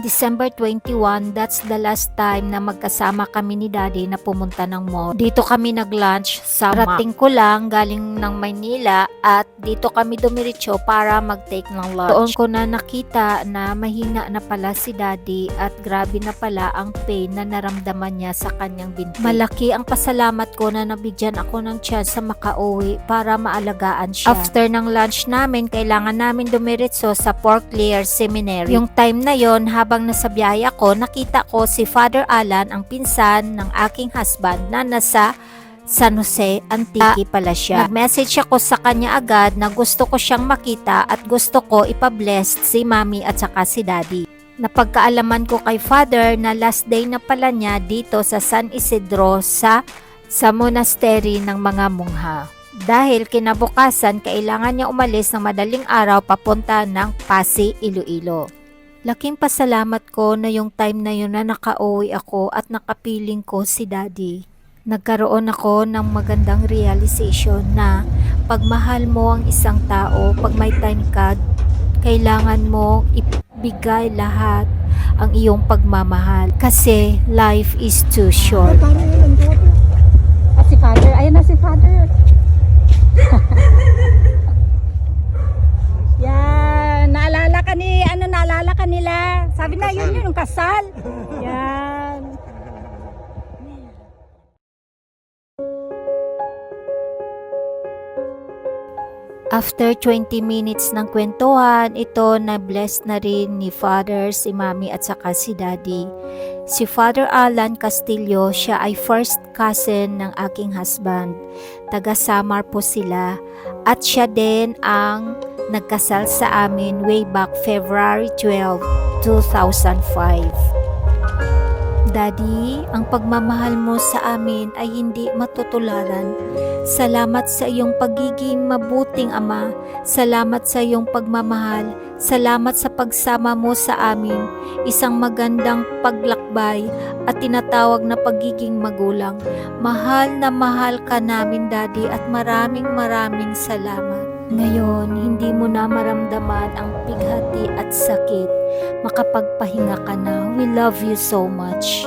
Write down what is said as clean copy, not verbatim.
December 21, that's the last time na magkasama kami ni Daddy na pumunta ng mall. Dito kami nag-lunch sa rating ko lang galing ng Maynila at dito kami dumiretso para mag-take ng lunch. Doon ko na nakita na mahina na pala si Daddy at grabe na pala ang pain na naramdaman niya sa kanyang binti. Malaki ang pasalamat ko na nabigyan ako ng chance sa makauwi para maalagaan siya. After ng lunch namin, kailangan namin dumiretso sa Fort Claire Seminary. Yung time na yon, habang nasa biyahe ako, nakita ko si Father Alan, ang pinsan ng aking husband na nasa San Jose, Antique pala siya. Nag-message ako sa kanya agad na gusto ko siyang makita at gusto ko ipabless si Mami at saka si Daddy. Napagkaalaman ko kay Father na last day na pala niya dito sa San Isidro sa monastery ng mga mungha. Dahil kinabukasan, kailangan niya umalis ng madaling araw papunta ng Pasig, Iloilo. Laking pasalamat ko na yung time na yun na nakauwi ako at nakapiling ko si Daddy. Nagkaroon ako ng magandang realization na pagmahal mo ang isang tao, pag may time ka, kailangan mo ibigay lahat ang iyong pagmamahal. Kasi life is too short. Si Father, ayun na si Father. Yan, naalala ka nila. Sabi na yun yung kasal. Yan. After 20 minutes ng kwentuhan, ito na-bless na rin ni Father, si Mami at saka si Daddy. Si Father Alan Castillo, siya ay first cousin ng aking husband. Taga Samar po sila. At siya din ang nagkasal sa amin way back February 12, 2005. Daddy, ang pagmamahal mo sa amin ay hindi matutularan. Salamat sa iyong pagiging mabuting ama. Salamat sa iyong pagmamahal. Salamat sa pagsama mo sa amin. Isang magandang paglakbay at tinatawag na pagiging magulang. Mahal na mahal ka namin, Daddy, at maraming salamat. Ngayon, hindi mo na maramdaman ang bighati at sakit. Makapagpahinga ka na. We love you so much.